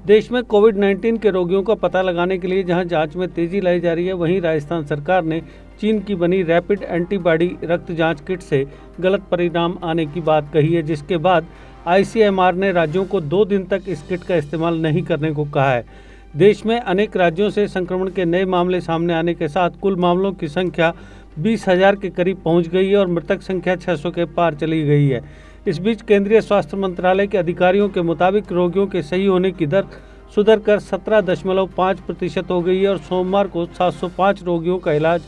देश में कोविड-19 के रोगियों का पता लगाने के लिए जहां जांच में तेजी लाई जा रही है, वहीं राजस्थान सरकार ने चीन की बनी रैपिड एंटीबॉडी रक्त जांच किट से गलत परिणाम आने की बात कही है, जिसके बाद आईसीएमआर ने राज्यों को 2 दिन तक इस किट का इस्तेमाल नहीं करने को कहा है। देश में अनेक राज्यों से संक्रमण के नए मामले सामने आने के साथ कुल मामलों की संख्या 20,000 के करीब पहुंच गई है और मृतक संख्या 600 के पार चली गई है। इस बीच केंद्रीय स्वास्थ्य मंत्रालय के अधिकारियों के मुताबिक रोगियों के सही होने की दर सुधर कर 17.5% हो गई है और सोमवार को 705 रोगियों का इलाज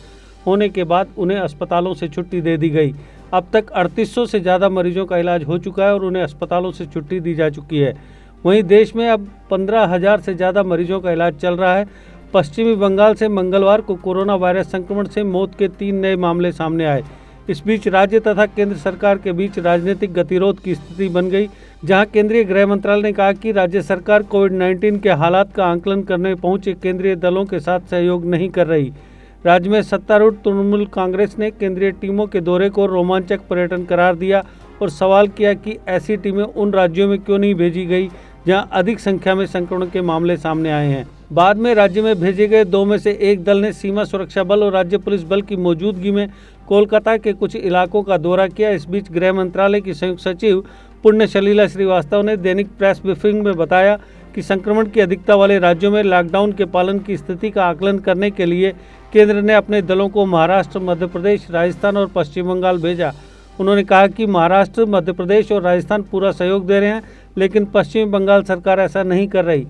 होने के बाद उन्हें अस्पतालों से छुट्टी दे दी गई। अब तक 3800 से ज़्यादा मरीजों का इलाज हो चुका है और उन्हें अस्पतालों से छुट्टी दी जा चुकी है। वहीं देश में अब 15,000 से ज़्यादा मरीजों का इलाज चल रहा है। पश्चिमी बंगाल से मंगलवार को कोरोना वायरस संक्रमण से मौत के 3 नए मामले सामने आए। इस बीच राज्य तथा केंद्र सरकार के बीच राजनीतिक गतिरोध की स्थिति बन गई, जहां केंद्रीय गृह मंत्रालय ने कहा कि राज्य सरकार कोविड-19 के हालात का आकलन करने पहुंचे केंद्रीय दलों के साथ सहयोग नहीं कर रही। राज्य में सत्तारूढ़ तृणमूल कांग्रेस ने केंद्रीय टीमों के दौरे को रोमांचक पर्यटन करार दिया और सवाल किया कि ऐसी टीमें उन राज्यों में क्यों नहीं भेजी गई जहां अधिक संख्या में संक्रमण के मामले सामने आए हैं। बाद में राज्य में भेजे गए 2 में से एक दल ने सीमा सुरक्षा बल और राज्य पुलिस बल की मौजूदगी में कोलकाता के कुछ इलाकों का दौरा किया। इस बीच गृह मंत्रालय की संयुक्त सचिव पुण्य सलीला श्रीवास्तव ने दैनिक प्रेस ब्रीफिंग में बताया कि संक्रमण की अधिकता वाले राज्यों में लॉकडाउन के पालन की स्थिति का आकलन करने के लिए केंद्र ने अपने दलों को महाराष्ट्र, मध्य प्रदेश, राजस्थान और पश्चिम बंगाल भेजा। उन्होंने कहा कि महाराष्ट्र, मध्य प्रदेश और राजस्थान पूरा सहयोग दे रहे हैं, लेकिन पश्चिम बंगाल सरकार ऐसा नहीं कर रही।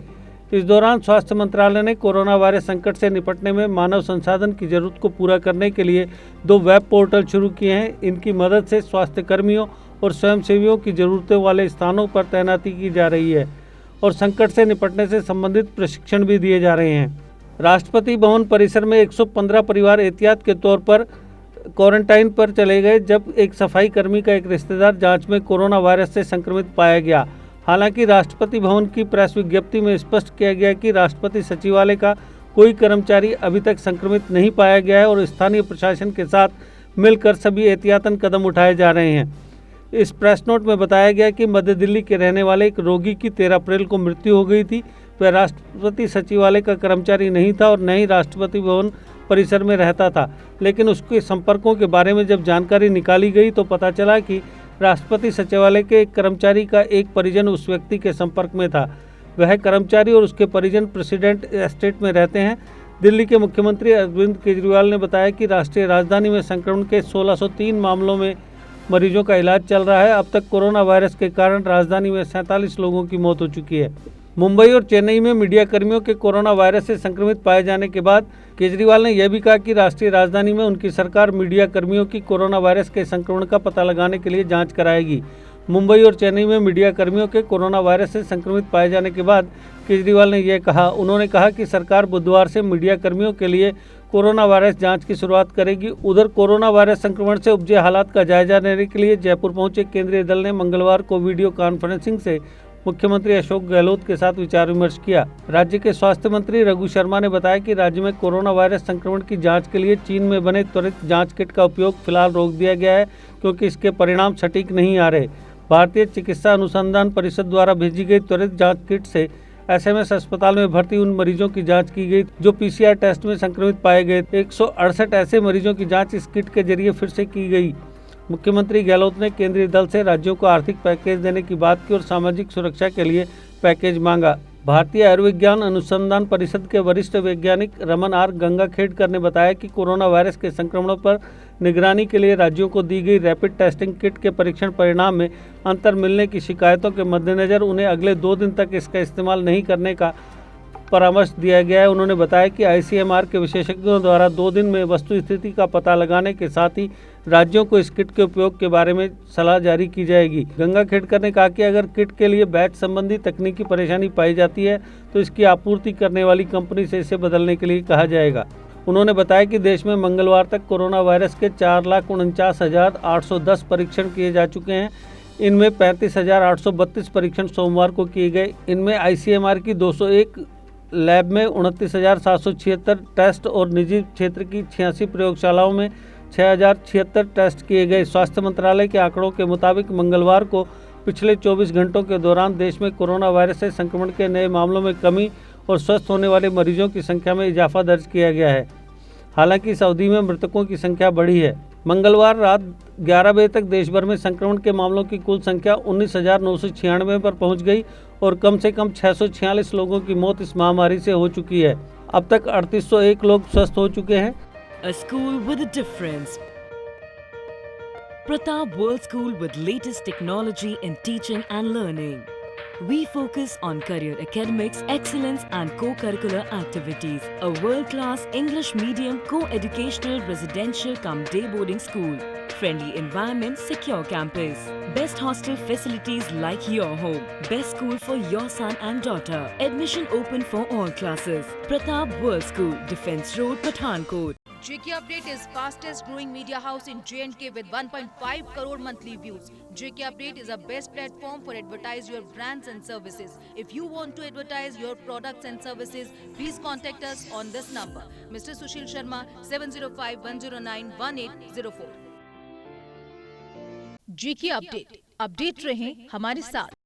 इस दौरान स्वास्थ्य मंत्रालय ने कोरोना वायरस संकट से निपटने में मानव संसाधन की जरूरत को पूरा करने के लिए 2 वेब पोर्टल शुरू किए हैं। इनकी मदद से स्वास्थ्य कर्मियों और स्वयंसेवियों की जरूरतों वाले स्थानों पर तैनाती की जा रही है और संकट से निपटने से संबंधित प्रशिक्षण भी दिए जा रहे हैं। राष्ट्रपति भवन परिसर में 115 परिवार एहतियात के तौर पर क्वारंटाइन पर चले गए, जब एक सफाई कर्मी का एक रिश्तेदार जांच में कोरोना वायरस से संक्रमित पाया गया। हालांकि राष्ट्रपति भवन की प्रेस विज्ञप्ति में स्पष्ट किया गया कि राष्ट्रपति सचिवालय का कोई कर्मचारी अभी तक संक्रमित नहीं पाया गया है और स्थानीय प्रशासन के साथ मिलकर सभी एहतियातन कदम उठाए जा रहे हैं। इस प्रेस नोट में बताया गया कि मध्य दिल्ली के रहने वाले एक रोगी की 13 अप्रैल को मृत्यु हो गई थी। वह राष्ट्रपति सचिवालय का कर्मचारी नहीं था और न ही राष्ट्रपति भवन परिसर में रहता था, लेकिन उसके संपर्कों के बारे में जब जानकारी निकाली गई तो पता चला कि राष्ट्रपति सचिवालय के एक कर्मचारी का एक परिजन उस व्यक्ति के संपर्क में था। वह कर्मचारी और उसके परिजन प्रेसिडेंट एस्टेट में रहते हैं। दिल्ली के मुख्यमंत्री अरविंद केजरीवाल ने बताया कि राष्ट्रीय राजधानी में संक्रमण के 1603 मामलों में मरीजों का इलाज चल रहा है। अब तक कोरोना वायरस के कारण राजधानी में 47 लोगों की मौत हो चुकी है। मुंबई और चेन्नई में मीडिया कर्मियों के कोरोना वायरस से संक्रमित पाए जाने के बाद केजरीवाल ने यह भी कहा कि राष्ट्रीय राजधानी में उनकी सरकार मीडिया कर्मियों की कोरोना वायरस के संक्रमण का पता लगाने के लिए जांच कराएगी। मुंबई और चेन्नई में मीडिया कर्मियों के कोरोना वायरस से संक्रमित पाए जाने के बाद केजरीवाल ने यह कहा। उन्होंने कहा कि सरकार बुधवार से मीडिया कर्मियों के लिए कोरोना वायरस जांच की शुरुआत करेगी। उधर कोरोना वायरस संक्रमण से उपजे हालात का जायजा लेने के लिए जयपुर पहुंचे केंद्रीय दल ने मंगलवार को वीडियो कॉन्फ्रेंसिंग से मुख्यमंत्री अशोक गहलोत के साथ विचार विमर्श किया। राज्य के स्वास्थ्य मंत्री रघु शर्मा ने बताया कि राज्य में कोरोना वायरस संक्रमण की जांच के लिए चीन में बने त्वरित जांच किट का उपयोग फिलहाल रोक दिया गया है, क्योंकि इसके परिणाम सटीक नहीं आ रहे। भारतीय चिकित्सा अनुसंधान परिषद द्वारा भेजी गई त्वरित जांच किट से एसएमएस अस्पताल में भर्ती उन मरीजों की जांच की गई जो पीसीआर टेस्ट में संक्रमित पाए गए। 168 ऐसे मरीजों की जांच इस किट के जरिए फिर से की गई। मुख्यमंत्री गहलोत ने केंद्रीय दल से राज्यों को आर्थिक पैकेज देने की बात की और सामाजिक सुरक्षा के लिए पैकेज मांगा। भारतीय आयुर्विज्ञान अनुसंधान परिषद के वरिष्ठ वैज्ञानिक रमन आर गंगाखेडकर ने बताया कि कोरोना वायरस के संक्रमणों पर निगरानी के लिए राज्यों को दी गई रैपिड टेस्टिंग किट के परीक्षण परिणाम में अंतर मिलने की शिकायतों के मद्देनज़र उन्हें अगले 2 दिन तक इसका इस्तेमाल नहीं करने का परामर्श दिया गया है। उन्होंने बताया कि आईसीएमआर के विशेषज्ञों द्वारा 2 दिन में वस्तु स्थिति का पता लगाने के साथ ही राज्यों को इस किट के उपयोग के बारे में सलाह जारी की जाएगी। गंगाखेडकर ने कहा कि अगर किट के लिए बैच संबंधी तकनीकी परेशानी पाई जाती है तो इसकी आपूर्ति करने वाली कंपनी से इसे बदलने के लिए कहा जाएगा। उन्होंने बताया कि देश में मंगलवार तक कोरोना वायरस के 4,49,810 परीक्षण किए जा चुके हैं। इनमें 35,832 परीक्षण सोमवार को किए गए। इनमें आईसीएमआर की 201 लैब में 29,776 टेस्ट और निजी क्षेत्र की 86 प्रयोगशालाओं में 6,076 टेस्ट किए गए। स्वास्थ्य मंत्रालय के आंकड़ों के मुताबिक मंगलवार को पिछले 24 घंटों के दौरान देश में कोरोना वायरस से संक्रमण के नए मामलों में कमी और स्वस्थ होने वाले मरीजों की संख्या में इजाफा दर्ज किया गया है। हालांकि इस अवधि में मृतकों की संख्या बढ़ी है। मंगलवार रात 11 बजे तक देश भर में संक्रमण के मामलों की कुल संख्या 19,996 पर पहुंच गई और कम से कम 646 लोगों की मौत इस महामारी से हो चुकी है। अब तक 3801 लोग स्वस्थ हो चुके हैं। A school with a difference. Pratap World School with latest technology in teaching and learning. We focus on career academics, excellence and co-curricular activities. A world-class English medium co-educational residential cum day boarding school. Friendly environment, secure campus. Best hostel facilities like your home. Best school for your son and daughter. Admission open for all classes. Pratap World School, Defence Road, Pathankot. JK Update is fastest growing media house in J&K with 1.5 crore monthly views. JK Update is a best platform for advertise your brands and services. If you want to advertise your products and services, please contact us on this number. Mr. Sushil Sharma, 705-109-1804. JK Update. Update रहें हमारे साथ।